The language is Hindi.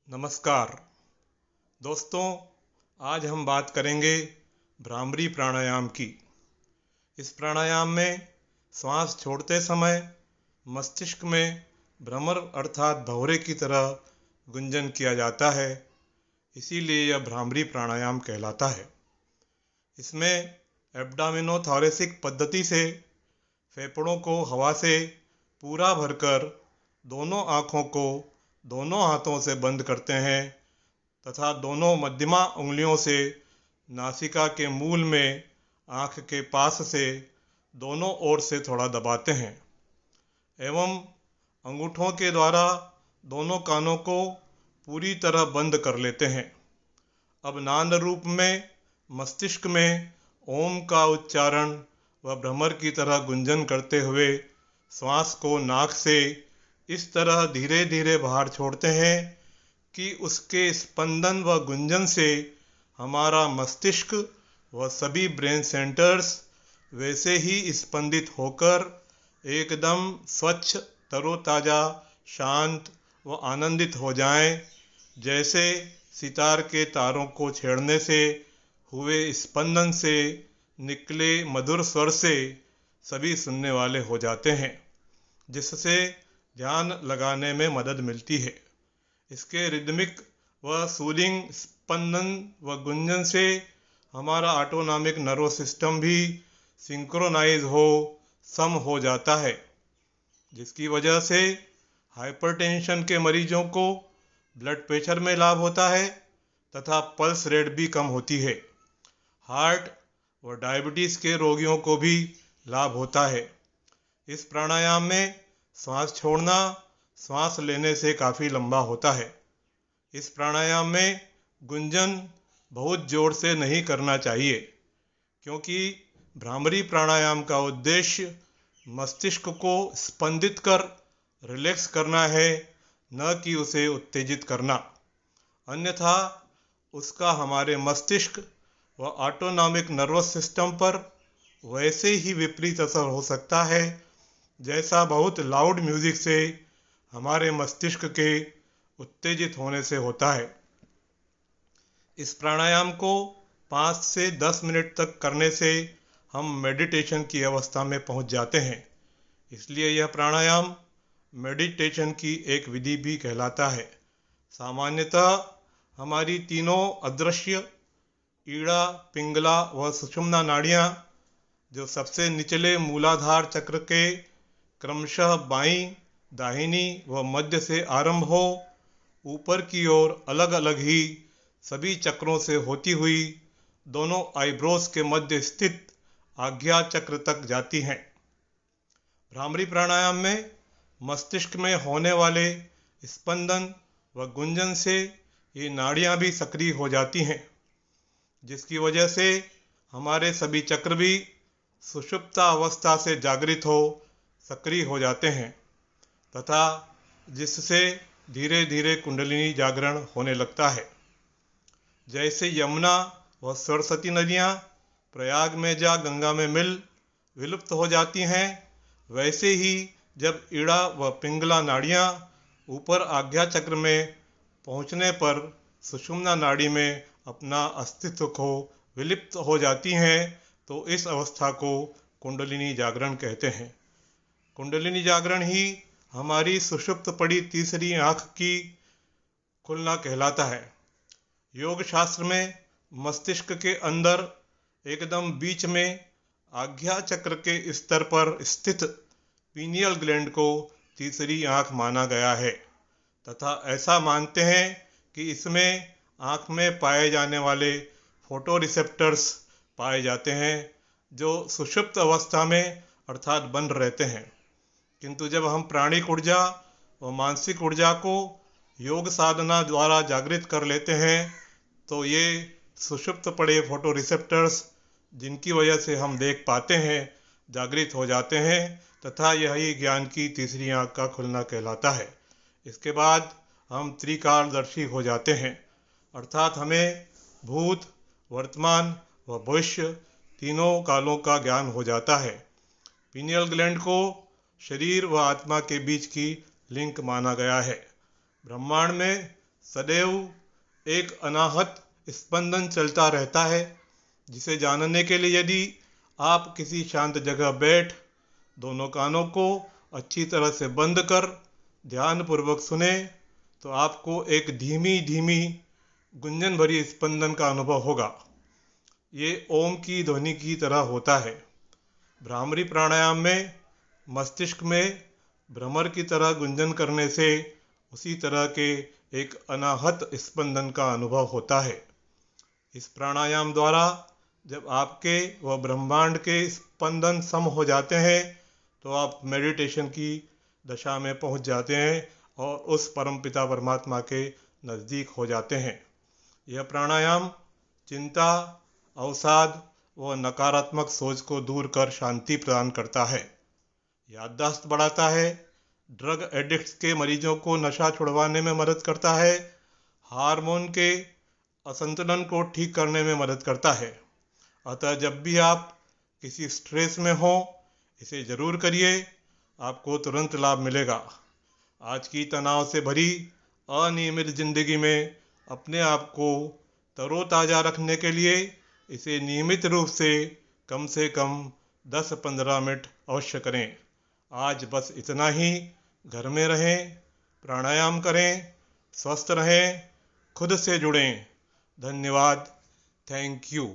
नमस्कार दोस्तों, आज हम बात करेंगे भ्रामरी प्राणायाम की। इस प्राणायाम में श्वास छोड़ते समय मस्तिष्क में भ्रमर अर्थात भंवरे की तरह गुंजन किया जाता है, इसीलिए यह भ्रामरी प्राणायाम कहलाता है। इसमें एब्डामिनोथोरेसिक पद्धति से फेफड़ों को हवा से पूरा भरकर दोनों आँखों को दोनों हाथों से बंद करते हैं तथा दोनों मध्यमा उंगलियों से नासिका के मूल में आँख के पास से दोनों ओर से थोड़ा दबाते हैं एवं अंगूठों के द्वारा दोनों कानों को पूरी तरह बंद कर लेते हैं। अब नाद रूप में मस्तिष्क में ओम का उच्चारण व भ्रमर की तरह गुंजन करते हुए श्वास को नाक से इस तरह धीरे धीरे बाहर छोड़ते हैं कि उसके स्पंदन व गुंजन से हमारा मस्तिष्क व सभी ब्रेन सेंटर्स वैसे ही स्पंदित होकर एकदम स्वच्छ, तरोताज़ा, शांत व आनंदित हो जाएं, जैसे सितार के तारों को छेड़ने से हुए स्पंदन से निकले मधुर स्वर से सभी सुनने वाले हो जाते हैं, जिससे ध्यान लगाने में मदद मिलती है। इसके रिदमिक व सूदिंग स्पंदन व गुंजन से हमारा ऑटोनॉमिक नर्वस सिस्टम भी सिंक्रोनाइज सम हो जाता है, जिसकी वजह से हाइपरटेंशन के मरीजों को ब्लड प्रेशर में लाभ होता है तथा पल्स रेट भी कम होती है। हार्ट व डायबिटीज़ के रोगियों को भी लाभ होता है। इस प्राणायाम में श्वास छोड़ना श्वास लेने से काफ़ी लंबा होता है। इस प्राणायाम में गुंजन बहुत जोर से नहीं करना चाहिए, क्योंकि भ्रामरी प्राणायाम का उद्देश्य मस्तिष्क को स्पंदित कर रिलैक्स करना है, न कि उसे उत्तेजित करना। अन्यथा उसका हमारे मस्तिष्क व ऑटोनॉमिक नर्वस सिस्टम पर वैसे ही विपरीत असर हो सकता है जैसा बहुत लाउड म्यूजिक से हमारे मस्तिष्क के उत्तेजित होने से होता है। इस प्राणायाम को 5 से 10 मिनट तक करने से हम मेडिटेशन की अवस्था में पहुंच जाते हैं, इसलिए यह प्राणायाम मेडिटेशन की एक विधि भी कहलाता है। सामान्यतः हमारी तीनों अदृश्य ईड़ा, पिंगला व सुषुम्ना नाड़ियाँ, जो सबसे निचले मूलाधार चक्र के क्रमशः बाईं, दाहिनी व मध्य से आरंभ हो ऊपर की ओर अलग अलग ही सभी चक्रों से होती हुई दोनों आईब्रोज के मध्य स्थित आज्ञा चक्र तक जाती हैं। भ्रामरी प्राणायाम में मस्तिष्क में होने वाले स्पंदन व गुंजन से ये नाड़ियाँ भी सक्रिय हो जाती हैं, जिसकी वजह से हमारे सभी चक्र भी सुषुप्त अवस्था से जागृत हो सक्रिय हो जाते हैं तथा जिससे धीरे धीरे कुंडलिनी जागरण होने लगता है। जैसे यमुना व सरस्वती नदियाँ प्रयाग में जा गंगा में मिल विलुप्त हो जाती हैं, वैसे ही जब ईड़ा व पिंगला नाड़ियाँ ऊपर आज्ञा चक्र में पहुँचने पर सुषुम्ना नाड़ी में अपना अस्तित्व को विलुप्त हो जाती हैं, तो इस अवस्था को कुंडलिनी जागरण कहते हैं। कुंडलिनी जागरण ही हमारी सुषुप्त पड़ी तीसरी आँख की खुलना कहलाता है। योग शास्त्र में मस्तिष्क के अंदर एकदम बीच में आज्ञा चक्र के स्तर पर स्थित पीनियल ग्लैंड को तीसरी आँख माना गया है तथा ऐसा मानते हैं कि इसमें आँख में पाए जाने वाले फोटो रिसेप्टर्स पाए जाते हैं, जो सुषुप्त अवस्था में अर्थात बंद रहते हैं। किंतु जब हम प्राणिक ऊर्जा व मानसिक ऊर्जा को योग साधना द्वारा जागृत कर लेते हैं, तो ये सुषुप्त पड़े फोटो रिसेप्टर्स, जिनकी वजह से हम देख पाते हैं, जागृत हो जाते हैं तथा यही ज्ञान की तीसरी आँख का खुलना कहलाता है। इसके बाद हम त्रिकालदर्शी हो जाते हैं, अर्थात हमें भूत, वर्तमान व भविष्य तीनों कालों का ज्ञान हो जाता है। पीनियल ग्लैंड को शरीर व आत्मा के बीच की लिंक माना गया है। ब्रह्मांड में सदैव एक अनाहत स्पंदन चलता रहता है, जिसे जानने के लिए यदि आप किसी शांत जगह बैठ दोनों कानों को अच्छी तरह से बंद कर ध्यानपूर्वक सुने तो आपको एक धीमी धीमी गुंजन भरी स्पंदन का अनुभव होगा। ये ओम की ध्वनि की तरह होता है। भ्रामरी प्राणायाम में मस्तिष्क में भ्रमर की तरह गुंजन करने से उसी तरह के एक अनाहत स्पंदन का अनुभव होता है। इस प्राणायाम द्वारा जब आपके व ब्रह्मांड के स्पंदन सम हो जाते हैं तो आप मेडिटेशन की दशा में पहुंच जाते हैं और उस परमपिता परमात्मा के नज़दीक हो जाते हैं। यह प्राणायाम चिंता, अवसाद व नकारात्मक सोच को दूर कर शांति प्रदान करता है, याददाश्त बढ़ाता है, ड्रग एडिक्ट्स के मरीजों को नशा छुड़वाने में मदद करता है, हार्मोन के असंतुलन को ठीक करने में मदद करता है। अतः जब भी आप किसी स्ट्रेस में हो इसे जरूर करिए, आपको तुरंत लाभ मिलेगा। आज की तनाव से भरी अनियमित जिंदगी में अपने आप को तरोताज़ा रखने के लिए इसे नियमित रूप से कम 10-15 मिनट अवश्य करें। आज बस इतना ही। घर में रहें, प्राणायाम करें, स्वस्थ रहें, खुद से जुड़ें। धन्यवाद। Thank you.